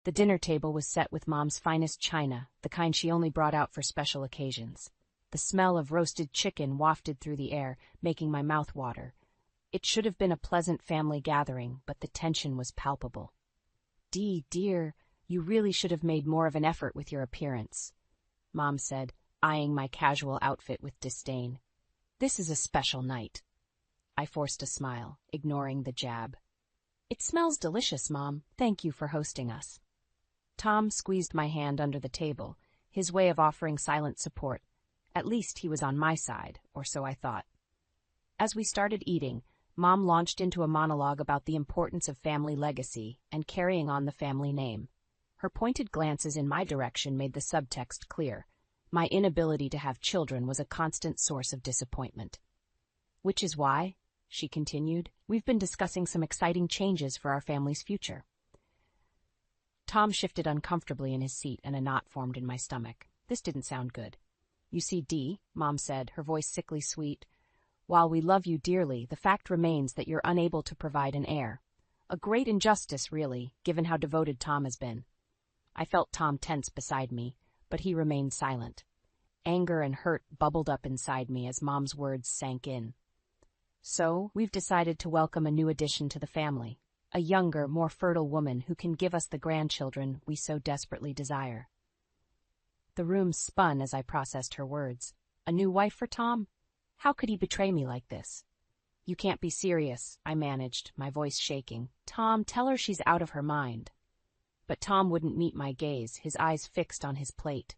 The dinner table was set with Mom's finest china, the kind she only brought out for special occasions. The smell of roasted chicken wafted through the air, making my mouth water. It should have been a pleasant family gathering, but the tension was palpable. "Dee, dear, you really should have made more of an effort with your appearance," Mom said, eyeing my casual outfit with disdain. "This is a special night." I forced a smile, ignoring the jab. "It smells delicious, Mom. Thank you for hosting us." Tom squeezed my hand under the table, his way of offering silent support. At least he was on my side, or so I thought. As we started eating, Mom launched into a monologue about the importance of family legacy and carrying on the family name. Her pointed glances in my direction made the subtext clear. My inability to have children was a constant source of disappointment. "Which is why," she continued, "we've been discussing some exciting changes for our family's future." Tom shifted uncomfortably in his seat and a knot formed in my stomach. This didn't sound good. "You see, Dee," Mom said, her voice sickly sweet, "while we love you dearly, the fact remains that you're unable to provide an heir. A great injustice, really, given how devoted Tom has been." I felt Tom tense beside me, but he remained silent. Anger and hurt bubbled up inside me as Mom's words sank in. "So, we've decided to welcome a new addition to the family, a younger, more fertile woman who can give us the grandchildren we so desperately desire." The room spun as I processed her words. A new wife for Tom? How could he betray me like this? "You can't be serious," I managed, my voice shaking. "Tom, tell her she's out of her mind." But Tom wouldn't meet my gaze, his eyes fixed on his plate.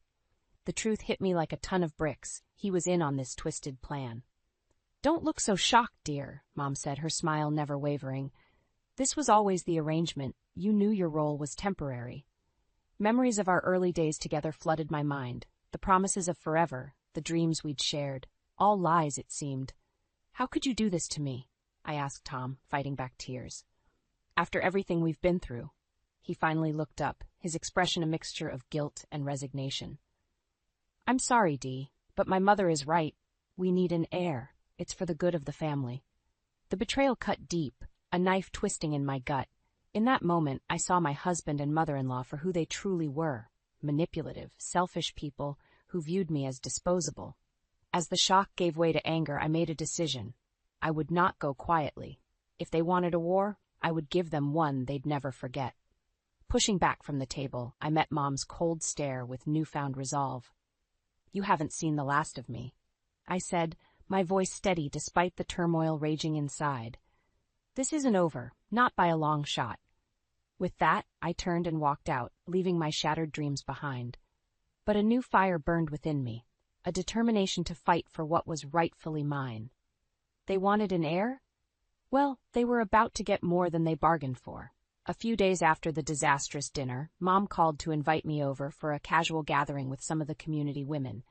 The truth hit me like a ton of bricks. He was in on this twisted plan. "Don't look so shocked, dear," Mom said, her smile never wavering. "This was always the arrangement. You knew your role was temporary." Memories of our early days together flooded my mind, the promises of forever, the dreams we'd shared. All lies, it seemed. "How could you do this to me?" I asked Tom, fighting back tears. "After everything we've been through." He finally looked up, his expression a mixture of guilt and resignation. "I'm sorry, Dee, but my mother is right. We need an heir. It's for the good of the family." The betrayal cut deep, a knife twisting in my gut. In that moment, I saw my husband and mother-in-law for who they truly were, manipulative, selfish people who viewed me as disposable. As the shock gave way to anger, I made a decision. I would not go quietly. If they wanted a war, I would give them one they'd never forget. Pushing back from the table, I met Mom's cold stare with newfound resolve. "You haven't seen the last of me," I said, my voice steady despite the turmoil raging inside. "This isn't over, not by a long shot." With that, I turned and walked out, leaving my shattered dreams behind. But a new fire burned within me, a determination to fight for what was rightfully mine. They wanted an heir? Well, they were about to get more than they bargained for. A few days after the disastrous dinner, Mom called to invite me over for a casual gathering with some of the community women.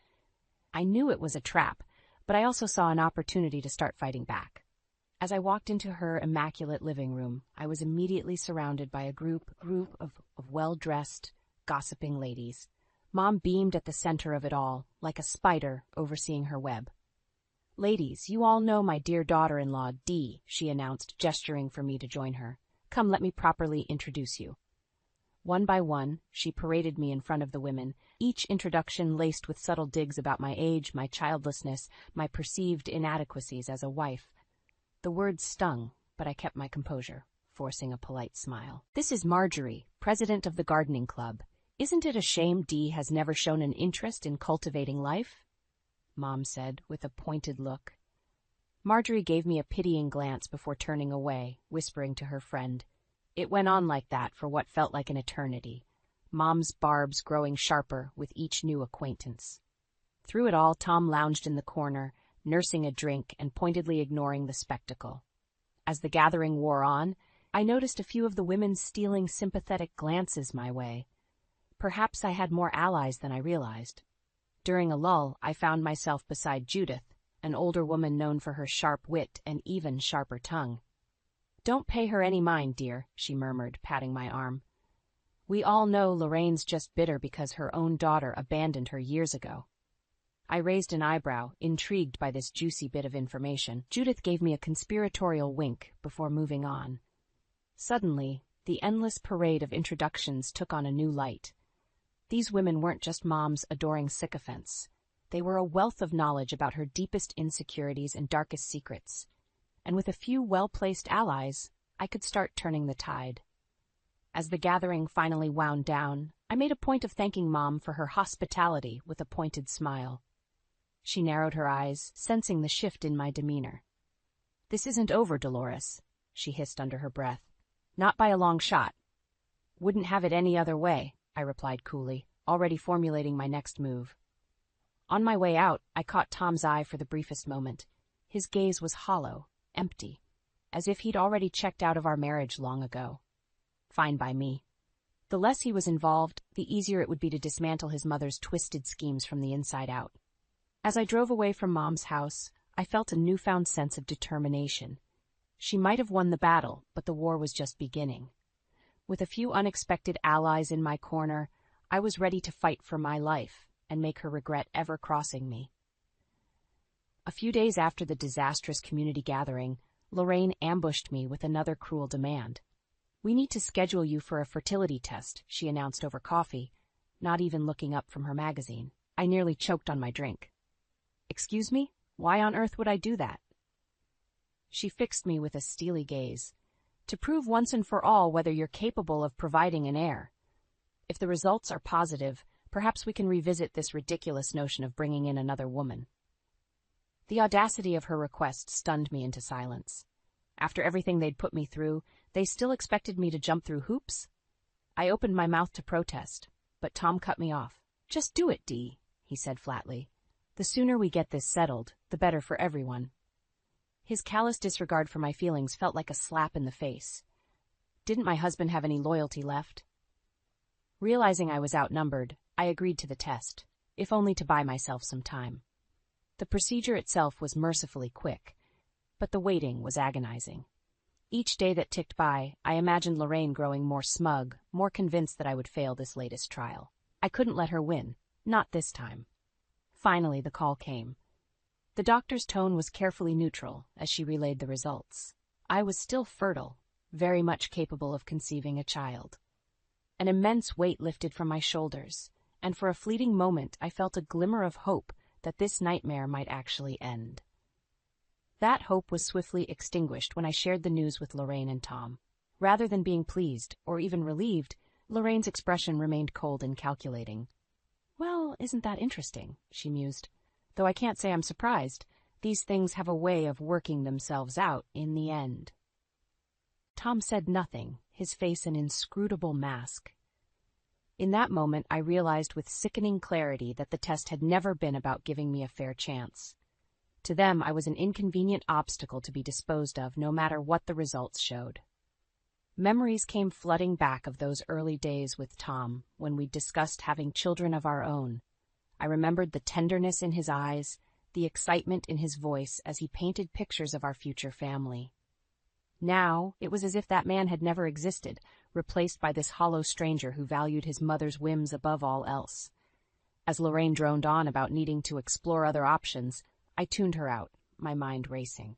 I knew it was a trap, but I also saw an opportunity to start fighting back. As I walked into her immaculate living room, I was immediately surrounded by a group of well-dressed, gossiping ladies. Mom beamed at the center of it all, like a spider overseeing her web. "Ladies, you all know my dear daughter-in-law, Dee," she announced, gesturing for me to join her. "Come, let me properly introduce you." One by one, she paraded me in front of the women, each introduction laced with subtle digs about my age, my childlessness, my perceived inadequacies as a wife. The words stung, but I kept my composure, forcing a polite smile. "This is Marjorie, president of the gardening club. Isn't it a shame Dee has never shown an interest in cultivating life?" Mom said, with a pointed look. Marjorie gave me a pitying glance before turning away, whispering to her friend. It went on like that for what felt like an eternity, Mom's barbs growing sharper with each new acquaintance. Through it all, Tom lounged in the corner, nursing a drink and pointedly ignoring the spectacle. As the gathering wore on, I noticed a few of the women stealing sympathetic glances my way. Perhaps I had more allies than I realized. During a lull, I found myself beside Judith, an older woman known for her sharp wit and even sharper tongue. "Don't pay her any mind, dear," she murmured, patting my arm. "We all know Lorraine's just bitter because her own daughter abandoned her years ago." I raised an eyebrow, intrigued by this juicy bit of information. Judith gave me a conspiratorial wink before moving on. Suddenly, the endless parade of introductions took on a new light. These women weren't just Mom's adoring sycophants. They were a wealth of knowledge about her deepest insecurities and darkest secrets. And with a few well-placed allies, I could start turning the tide. As the gathering finally wound down, I made a point of thanking Mom for her hospitality with a pointed smile. She narrowed her eyes, sensing the shift in my demeanor. "This isn't over, Dolores," she hissed under her breath. "Not by a long shot." "Wouldn't have it any other way," I replied coolly, already formulating my next move. On my way out, I caught Tom's eye for the briefest moment. His gaze was hollow, empty, as if he'd already checked out of our marriage long ago. Fine by me. The less he was involved, the easier it would be to dismantle his mother's twisted schemes from the inside out. As I drove away from Mom's house, I felt a newfound sense of determination. She might have won the battle, but the war was just beginning. With a few unexpected allies in my corner, I was ready to fight for my life and make her regret ever crossing me. A few days after the disastrous community gathering, Lorraine ambushed me with another cruel demand. "We need to schedule you for a fertility test," she announced over coffee, not even looking up from her magazine. I nearly choked on my drink. "Excuse me? Why on earth would I do that?" She fixed me with a steely gaze. "To prove once and for all whether you're capable of providing an heir. If the results are positive, perhaps we can revisit this ridiculous notion of bringing in another woman." The audacity of her request stunned me into silence. After everything they'd put me through, they still expected me to jump through hoops? I opened my mouth to protest, but Tom cut me off. "Just do it, Dee," he said flatly. "The sooner we get this settled, the better for everyone." His callous disregard for my feelings felt like a slap in the face. Didn't my husband have any loyalty left? Realizing I was outnumbered, I agreed to the test, if only to buy myself some time. The procedure itself was mercifully quick, but the waiting was agonizing. Each day that ticked by, I imagined Lorraine growing more smug, more convinced that I would fail this latest trial. I couldn't let her win, not this time. Finally, the call came. The doctor's tone was carefully neutral as she relayed the results. I was still fertile, very much capable of conceiving a child. An immense weight lifted from my shoulders, and for a fleeting moment I felt a glimmer of hope that this nightmare might actually end. That hope was swiftly extinguished when I shared the news with Lorraine and Tom. Rather than being pleased, or even relieved, Lorraine's expression remained cold and calculating. "Well, isn't that interesting?" she mused. "Though I can't say I'm surprised. These things have a way of working themselves out in the end." Tom said nothing, his face an inscrutable mask. In that moment, I realized with sickening clarity that the test had never been about giving me a fair chance. To them, I was an inconvenient obstacle to be disposed of, no matter what the results showed. Memories came flooding back of those early days with Tom, when we discussed having children of our own. I remembered the tenderness in his eyes, the excitement in his voice as he painted pictures of our future family. Now, it was as if that man had never existed, replaced by this hollow stranger who valued his mother's whims above all else. As Lorraine droned on about needing to explore other options, I tuned her out, my mind racing.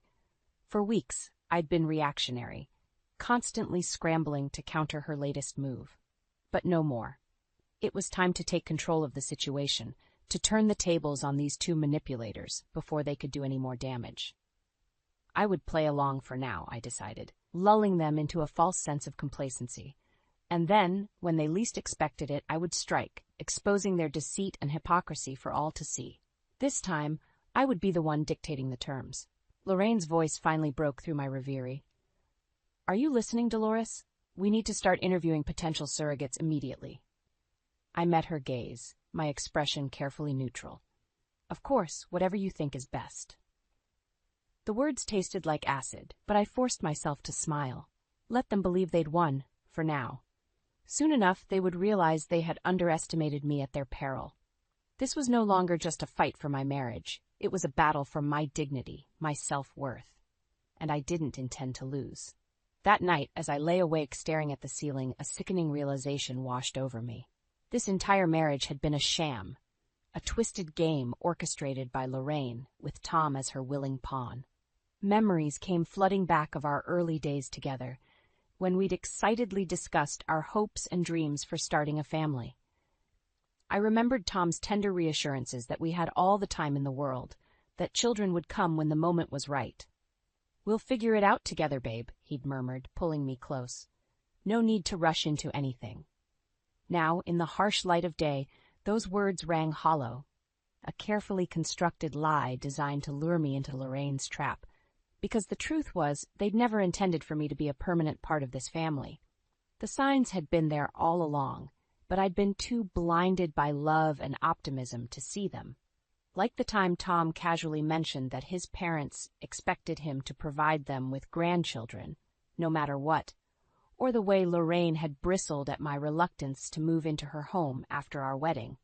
For weeks, I'd been reactionary, constantly scrambling to counter her latest move. But no more. It was time to take control of the situation, to turn the tables on these two manipulators before they could do any more damage. I would play along for now, I decided, lulling them into a false sense of complacency. And then, when they least expected it, I would strike, exposing their deceit and hypocrisy for all to see. This time, I would be the one dictating the terms. Lorraine's voice finally broke through my reverie. "Are you listening, Dolores? We need to start interviewing potential surrogates immediately." I met her gaze, my expression carefully neutral. "Of course, whatever you think is best." The words tasted like acid, but I forced myself to smile. Let them believe they'd won, for now. Soon enough, they would realize they had underestimated me at their peril. This was no longer just a fight for my marriage. It was a battle for my dignity, my self-worth. And I didn't intend to lose. That night, as I lay awake staring at the ceiling, a sickening realization washed over me. This entire marriage had been a sham, a twisted game orchestrated by Lorraine, with Tom as her willing pawn. Memories came flooding back of our early days together, when we'd excitedly discussed our hopes and dreams for starting a family. I remembered Tom's tender reassurances that we had all the time in the world, that children would come when the moment was right. "We'll figure it out together, babe," he'd murmured, pulling me close. "No need to rush into anything." Now, in the harsh light of day, those words rang hollow, a carefully constructed lie designed to lure me into Lorraine's trap, because the truth was they'd never intended for me to be a permanent part of this family. The signs had been there all along, but I'd been too blinded by love and optimism to see them. Like the time Tom casually mentioned that his parents expected him to provide them with grandchildren, no matter what, or the way Lorraine had bristled at my reluctance to move into her home after our wedding.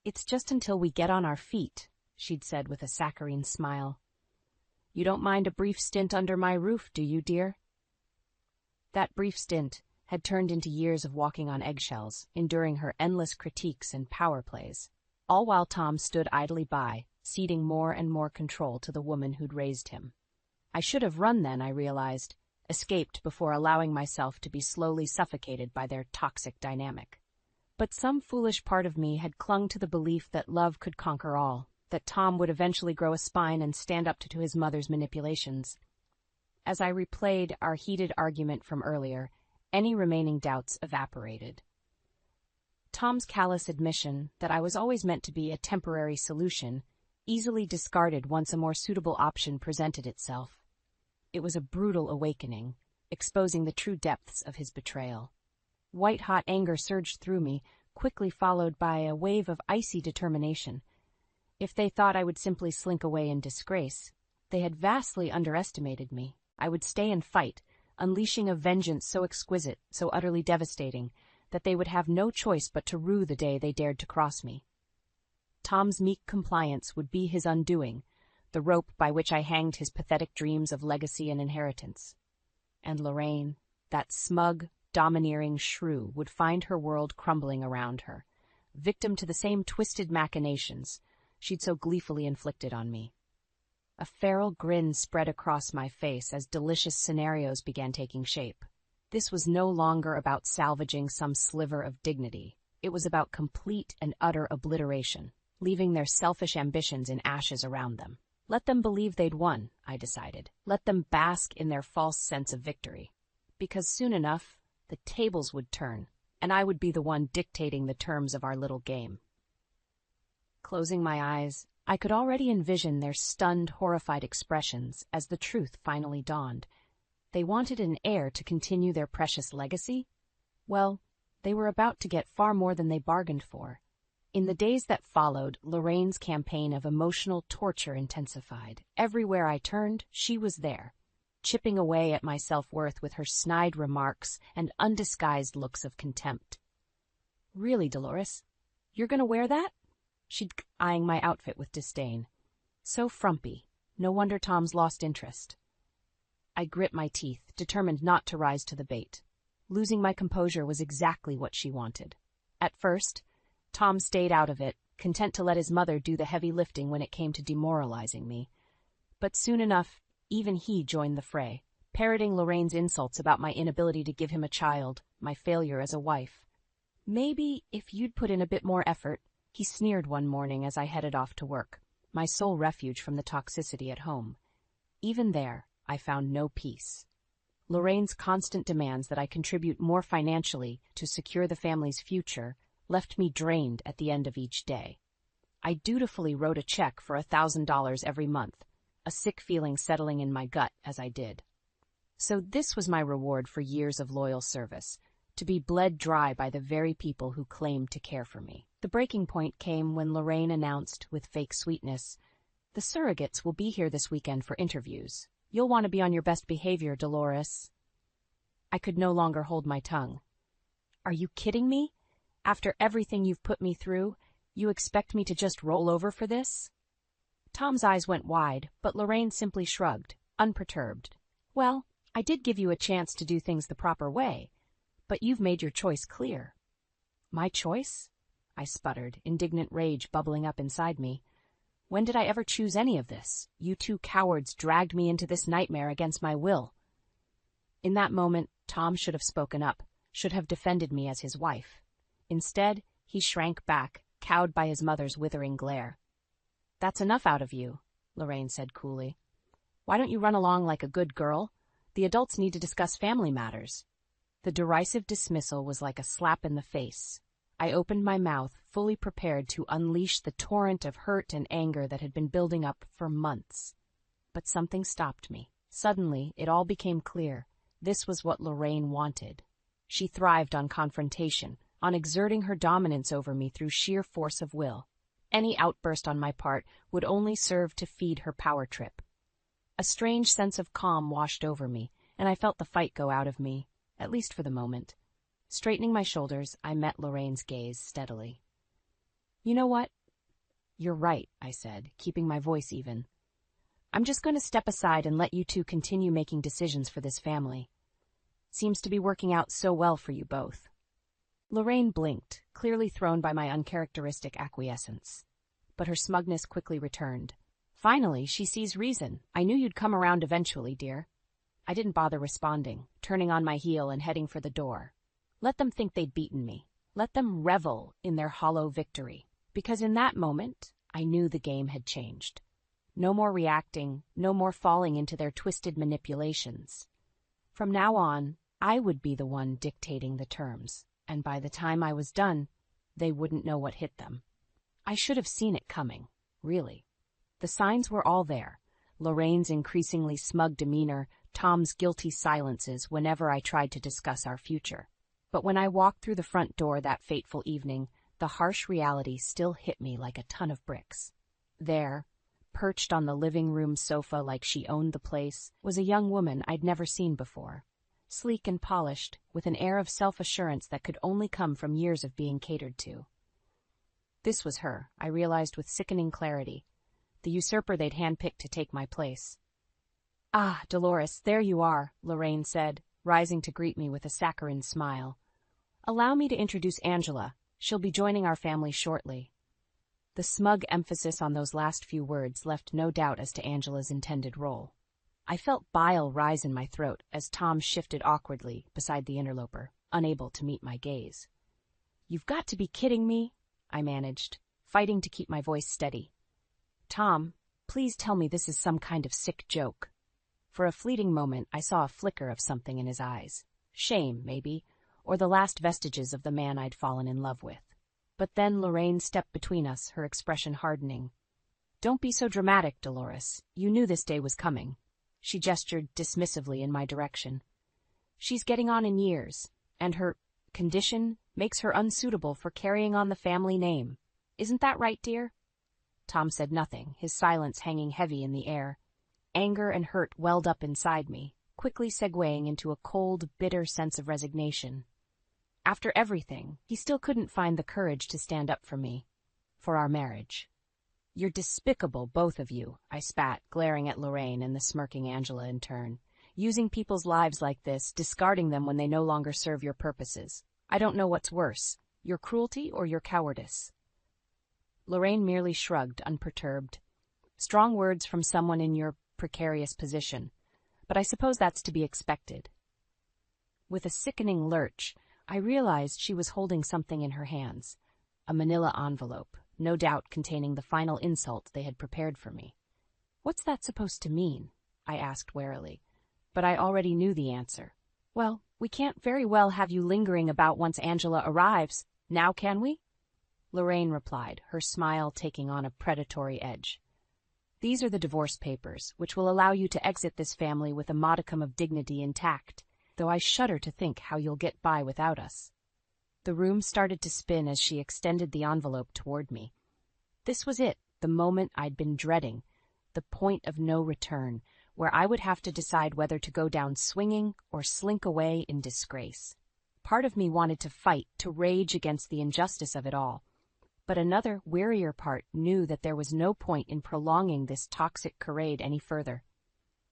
"It's just until we get on our feet," she'd said with a saccharine smile. "You don't mind a brief stint under my roof, do you, dear?" That brief stint had turned into years of walking on eggshells, enduring her endless critiques and power plays, all while Tom stood idly by, ceding more and more control to the woman who'd raised him. I should have run then, I realized, escaped before allowing myself to be slowly suffocated by their toxic dynamic. But some foolish part of me had clung to the belief that love could conquer all, that Tom would eventually grow a spine and stand up to his mother's manipulations. As I replayed our heated argument from earlier, any remaining doubts evaporated. Tom's callous admission that I was always meant to be a temporary solution, easily discarded once a more suitable option presented itself. It was a brutal awakening, exposing the true depths of his betrayal. White-hot anger surged through me, quickly followed by a wave of icy determination. If they thought I would simply slink away in disgrace, they had vastly underestimated me. I would stay and fight, unleashing a vengeance so exquisite, so utterly devastating, that they would have no choice but to rue the day they dared to cross me. Tom's meek compliance would be his undoing, the rope by which I hanged his pathetic dreams of legacy and inheritance. And Lorraine, that smug, domineering shrew, would find her world crumbling around her, victim to the same twisted machinations she'd so gleefully inflicted on me. A feral grin spread across my face as delicious scenarios began taking shape. This was no longer about salvaging some sliver of dignity. It was about complete and utter obliteration, leaving their selfish ambitions in ashes around them. Let them believe they'd won, I decided. Let them bask in their false sense of victory. Because soon enough, the tables would turn, and I would be the one dictating the terms of our little game. Closing my eyes, I could already envision their stunned, horrified expressions as the truth finally dawned. They wanted an heir to continue their precious legacy? Well, they were about to get far more than they bargained for. In the days that followed, Lorraine's campaign of emotional torture intensified. Everywhere I turned, she was there, chipping away at my self-worth with her snide remarks and undisguised looks of contempt. "Really, Dolores? You're going to wear that?" She'd eyeing my outfit with disdain. So frumpy. No wonder Tom's lost interest. I grit my teeth, determined not to rise to the bait. Losing my composure was exactly what she wanted. At first, Tom stayed out of it, content to let his mother do the heavy lifting when it came to demoralizing me. But soon enough, even he joined the fray, parroting Lorraine's insults about my inability to give him a child, my failure as a wife. "Maybe if you'd put in a bit more effort," he sneered one morning as I headed off to work, my sole refuge from the toxicity at home. Even there, I found no peace. Lorraine's constant demands that I contribute more financially to secure the family's future left me drained at the end of each day. I dutifully wrote a check for $1,000 every month, a sick feeling settling in my gut as I did. So this was my reward for years of loyal service, to be bled dry by the very people who claimed to care for me. The breaking point came when Lorraine announced, with fake sweetness, "The surrogates will be here this weekend for interviews. You'll want to be on your best behavior, Dolores." I could no longer hold my tongue. "Are you kidding me? After everything you've put me through, you expect me to just roll over for this?" Tom's eyes went wide, but Lorraine simply shrugged, unperturbed. "Well, I did give you a chance to do things the proper way, but you've made your choice clear." "My choice?" I sputtered, indignant rage bubbling up inside me. "When did I ever choose any of this? You two cowards dragged me into this nightmare against my will." In that moment, Tom should have spoken up, should have defended me as his wife. Instead, he shrank back, cowed by his mother's withering glare. "That's enough out of you," Lorraine said coolly. "Why don't you run along like a good girl? The adults need to discuss family matters." The derisive dismissal was like a slap in the face. I opened my mouth, fully prepared to unleash the torrent of hurt and anger that had been building up for months. But something stopped me. Suddenly, it all became clear. This was what Lorraine wanted. She thrived on confrontation, on exerting her dominance over me through sheer force of will. Any outburst on my part would only serve to feed her power trip. A strange sense of calm washed over me, and I felt the fight go out of me, at least for the moment. Straightening my shoulders, I met Lorraine's gaze steadily. "You know what?" "You're right," I said, keeping my voice even. "I'm just going to step aside and let you two continue making decisions for this family. Seems to be working out so well for you both." Lorraine blinked, clearly thrown by my uncharacteristic acquiescence. But her smugness quickly returned. "Finally, she sees reason. I knew you'd come around eventually, dear." I didn't bother responding, turning on my heel and heading for the door. Let them think they'd beaten me. Let them revel in their hollow victory. Because in that moment, I knew the game had changed. No more reacting, no more falling into their twisted manipulations. From now on, I would be the one dictating the terms, and by the time I was done, they wouldn't know what hit them. I should have seen it coming, really. The signs were all there. Lorraine's increasingly smug demeanor, Tom's guilty silences whenever I tried to discuss our future. But when I walked through the front door that fateful evening, the harsh reality still hit me like a ton of bricks. There, perched on the living room sofa like she owned the place, was a young woman I'd never seen before. Sleek and polished, with an air of self-assurance that could only come from years of being catered to. This was her, I realized with sickening clarity, the usurper they'd handpicked to take my place. "Ah, Dolores, there you are," Lorraine said, rising to greet me with a saccharine smile. "Allow me to introduce Angela. She'll be joining our family shortly." The smug emphasis on those last few words left no doubt as to Angela's intended role. I felt bile rise in my throat as Tom shifted awkwardly beside the interloper, unable to meet my gaze. "You've got to be kidding me," I managed, fighting to keep my voice steady. "Tom, please tell me this is some kind of sick joke." For a fleeting moment, I saw a flicker of something in his eyes. Shame, maybe, or the last vestiges of the man I'd fallen in love with. But then Lorraine stepped between us, her expression hardening. "Don't be so dramatic, Dolores. You knew this day was coming." She gestured dismissively in my direction. "She's getting on in years, and her condition makes her unsuitable for carrying on the family name. Isn't that right, dear?" Tom said nothing, his silence hanging heavy in the air. Anger and hurt welled up inside me, quickly segueing into a cold, bitter sense of resignation. After everything, he still couldn't find the courage to stand up for me, for our marriage. "You're despicable, both of you," I spat, glaring at Lorraine and the smirking Angela in turn. "Using people's lives like this, discarding them when they no longer serve your purposes. I don't know what's worse, your cruelty or your cowardice." Lorraine merely shrugged, unperturbed. "Strong words from someone in your precarious position, but I suppose that's to be expected." With a sickening lurch, I realized she was holding something in her hands, a manila envelope, no doubt containing the final insult they had prepared for me. "What's that supposed to mean?" I asked warily, but I already knew the answer. "Well, we can't very well have you lingering about once Angela arrives, now can we?" Lorraine replied, her smile taking on a predatory edge. "These are the divorce papers, which will allow you to exit this family with a modicum of dignity intact, though I shudder to think how you'll get by without us." The room started to spin as she extended the envelope toward me. This was it, the moment I'd been dreading, the point of no return, where I would have to decide whether to go down swinging or slink away in disgrace. Part of me wanted to fight, to rage against the injustice of it all. But another, wearier part knew that there was no point in prolonging this toxic charade any further.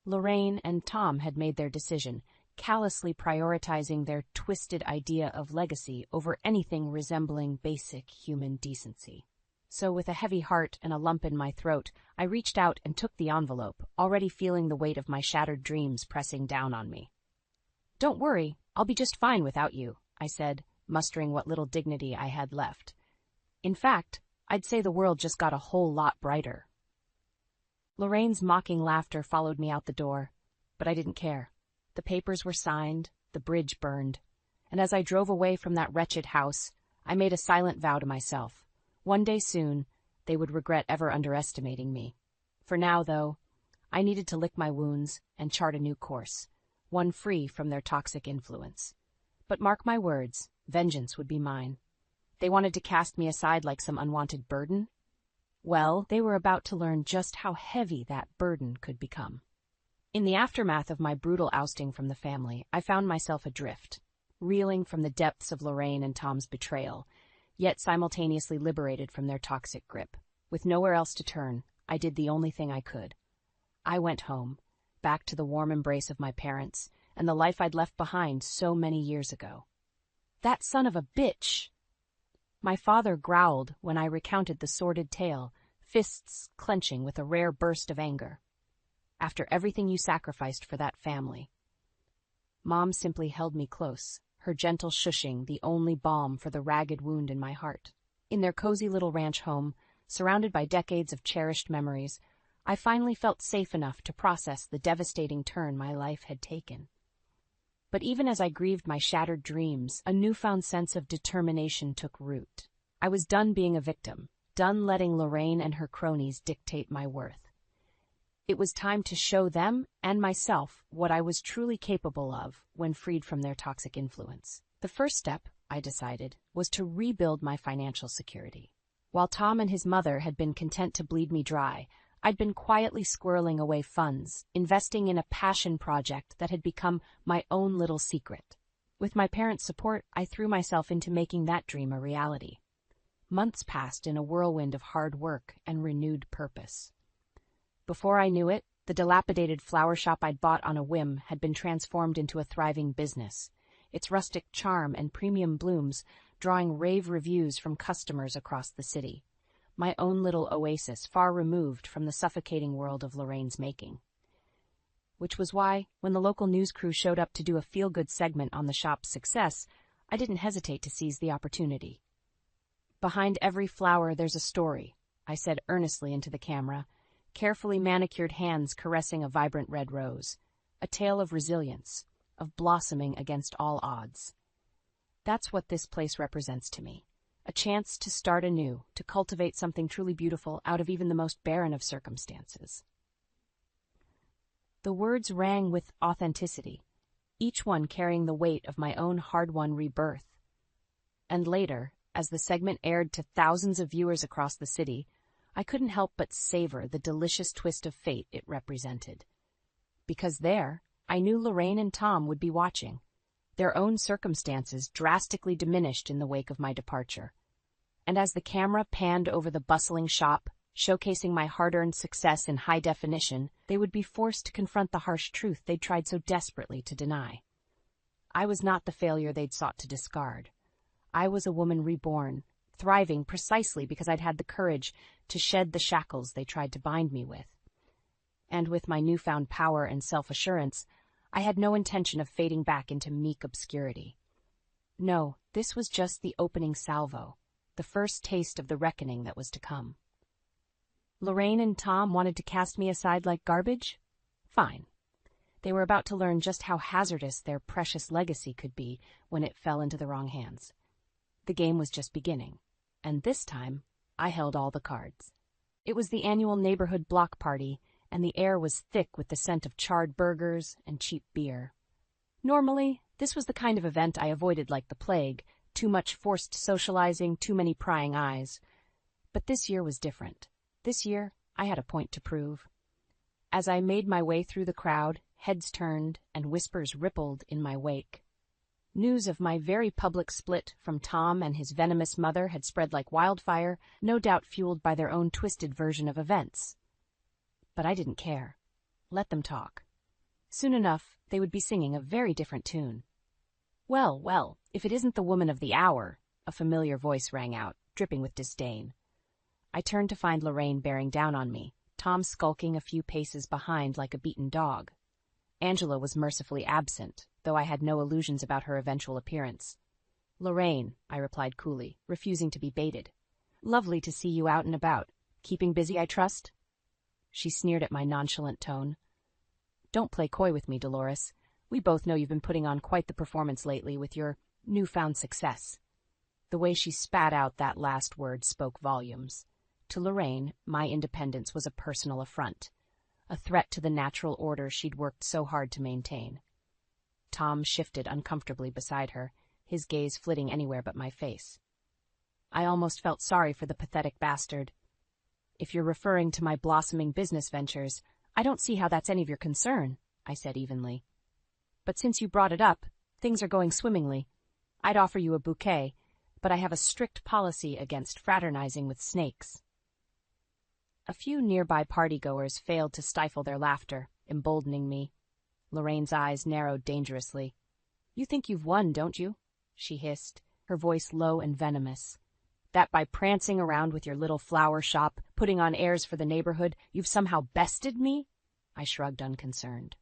Lorraine and Tom had made their decision, callously prioritizing their twisted idea of legacy over anything resembling basic human decency. So with a heavy heart and a lump in my throat, I reached out and took the envelope, already feeling the weight of my shattered dreams pressing down on me. "Don't worry, I'll be just fine without you," I said, mustering what little dignity I had left. In fact, I'd say the world just got a whole lot brighter. Lorraine's mocking laughter followed me out the door, but I didn't care. The papers were signed, the bridge burned, and as I drove away from that wretched house, I made a silent vow to myself. One day soon, they would regret ever underestimating me. For now, though, I needed to lick my wounds and chart a new course, one free from their toxic influence. But mark my words, vengeance would be mine. They wanted to cast me aside like some unwanted burden? Well, they were about to learn just how heavy that burden could become. In the aftermath of my brutal ousting from the family, I found myself adrift, reeling from the depths of Lorraine and Tom's betrayal, yet simultaneously liberated from their toxic grip. With nowhere else to turn, I did the only thing I could. I went home, back to the warm embrace of my parents and the life I'd left behind so many years ago. "That son of a bitch!" My father growled when I recounted the sordid tale, fists clenching with a rare burst of anger. "After everything you sacrificed for that family." Mom simply held me close, her gentle shushing the only balm for the ragged wound in my heart. In their cozy little ranch home, surrounded by decades of cherished memories, I finally felt safe enough to process the devastating turn my life had taken. But even as I grieved my shattered dreams, a newfound sense of determination took root. I was done being a victim, done letting Lorraine and her cronies dictate my worth. It was time to show them and myself what I was truly capable of when freed from their toxic influence. The first step, I decided, was to rebuild my financial security. While Tom and his mother had been content to bleed me dry, I'd been quietly squirreling away funds, investing in a passion project that had become my own little secret. With my parents' support, I threw myself into making that dream a reality. Months passed in a whirlwind of hard work and renewed purpose. Before I knew it, the dilapidated flower shop I'd bought on a whim had been transformed into a thriving business, its rustic charm and premium blooms drawing rave reviews from customers across the city. My own little oasis far removed from the suffocating world of Lorraine's making. Which was why, when the local news crew showed up to do a feel-good segment on the shop's success, I didn't hesitate to seize the opportunity. "Behind every flower there's a story," I said earnestly into the camera, carefully manicured hands caressing a vibrant red rose. A tale of resilience, of blossoming against all odds. That's what this place represents to me. A chance to start anew, to cultivate something truly beautiful out of even the most barren of circumstances. The words rang with authenticity, each one carrying the weight of my own hard-won rebirth. And later, as the segment aired to thousands of viewers across the city, I couldn't help but savor the delicious twist of fate it represented. Because there, I knew Lorraine and Tom would be watching, their own circumstances drastically diminished in the wake of my departure. And as the camera panned over the bustling shop, showcasing my hard-earned success in high definition, they would be forced to confront the harsh truth they'd tried so desperately to deny. I was not the failure they'd sought to discard. I was a woman reborn, thriving precisely because I'd had the courage to shed the shackles they tried to bind me with. And with my newfound power and self-assurance, I had no intention of fading back into meek obscurity. No, this was just the opening salvo, the first taste of the reckoning that was to come. Lorraine and Tom wanted to cast me aside like garbage? Fine. They were about to learn just how hazardous their precious legacy could be when it fell into the wrong hands. The game was just beginning, and this time, I held all the cards. It was the annual neighborhood block party, and the air was thick with the scent of charred burgers and cheap beer. Normally, this was the kind of event I avoided like the plague, too much forced socializing, too many prying eyes. But this year was different. This year, I had a point to prove. As I made my way through the crowd, heads turned and whispers rippled in my wake. News of my very public split from Tom and his venomous mother had spread like wildfire, no doubt fueled by their own twisted version of events. But I didn't care. Let them talk. Soon enough, they would be singing a very different tune. "Well, well, if it isn't the woman of the hour," a familiar voice rang out, dripping with disdain. I turned to find Lorraine bearing down on me, Tom skulking a few paces behind like a beaten dog. Angela was mercifully absent, though I had no illusions about her eventual appearance. "Lorraine," I replied coolly, refusing to be baited. "Lovely to see you out and about. Keeping busy, I trust?" She sneered at my nonchalant tone. "Don't play coy with me, Dolores. We both know you've been putting on quite the performance lately with your newfound success." The way she spat out that last word spoke volumes. To Lorraine, my independence was a personal affront, a threat to the natural order she'd worked so hard to maintain. Tom shifted uncomfortably beside her, his gaze flitting anywhere but my face. I almost felt sorry for the pathetic bastard. "If you're referring to my blossoming business ventures, I don't see how that's any of your concern," I said evenly. "But since you brought it up, things are going swimmingly. I'd offer you a bouquet, but I have a strict policy against fraternizing with snakes." A few nearby partygoers failed to stifle their laughter, emboldening me. Lorraine's eyes narrowed dangerously. "You think you've won, don't you?" she hissed, her voice low and venomous. "That by prancing around with your little flower shop, putting on airs for the neighborhood, you've somehow bested me?" I shrugged unconcerned.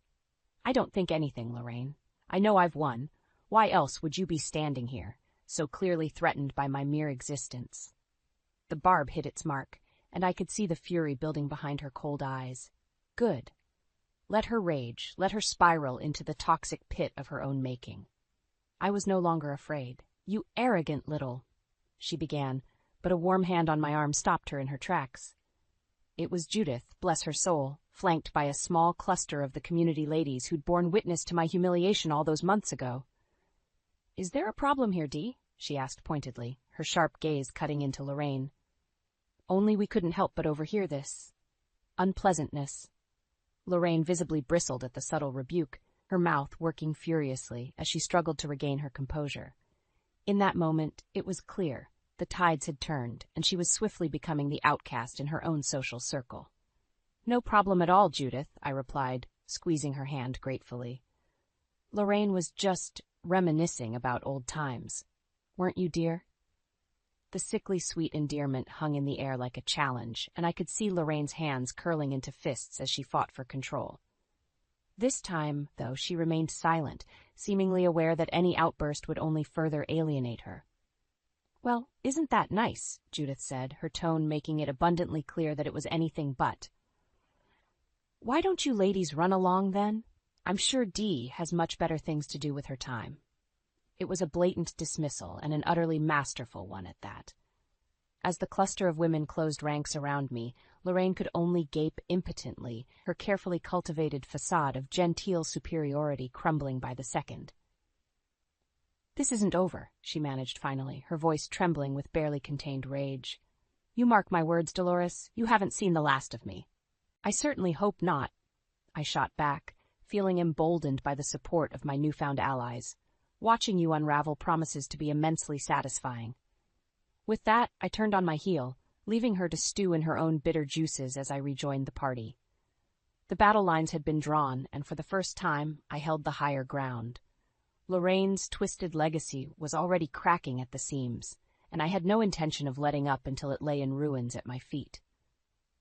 "I don't think anything, Lorraine. I know I've won. Why else would you be standing here, so clearly threatened by my mere existence?" The barb hit its mark, and I could see the fury building behind her cold eyes. Good. Let her rage, let her spiral into the toxic pit of her own making. I was no longer afraid. "You arrogant little—" she began, but a warm hand on my arm stopped her in her tracks. It was Judith, bless her soul, flanked by a small cluster of the community ladies who'd borne witness to my humiliation all those months ago. "Is there a problem here, Dee?" she asked pointedly, her sharp gaze cutting into Lorraine. "Only we couldn't help but overhear this unpleasantness." Lorraine visibly bristled at the subtle rebuke, her mouth working furiously as she struggled to regain her composure. In that moment, it was clear. The tides had turned, and she was swiftly becoming the outcast in her own social circle. "No problem at all, Judith," I replied, squeezing her hand gratefully. "Lorraine was just reminiscing about old times. Weren't you, dear?" The sickly sweet endearment hung in the air like a challenge, and I could see Lorraine's hands curling into fists as she fought for control. This time, though, she remained silent, seemingly aware that any outburst would only further alienate her. "Well, isn't that nice?" Judith said, her tone making it abundantly clear that it was anything but. "Why don't you ladies run along, then? I'm sure Dee has much better things to do with her time." It was a blatant dismissal, and an utterly masterful one at that. As the cluster of women closed ranks around me, Lorraine could only gape impotently, her carefully cultivated facade of genteel superiority crumbling by the second. "This isn't over," she managed finally, her voice trembling with barely contained rage. "You mark my words, Dolores, you haven't seen the last of me." "I certainly hope not," I shot back, feeling emboldened by the support of my newfound allies. "Watching you unravel promises to be immensely satisfying." With that, I turned on my heel, leaving her to stew in her own bitter juices as I rejoined the party. The battle lines had been drawn, and for the first time, I held the higher ground. Lorraine's twisted legacy was already cracking at the seams, and I had no intention of letting up until it lay in ruins at my feet.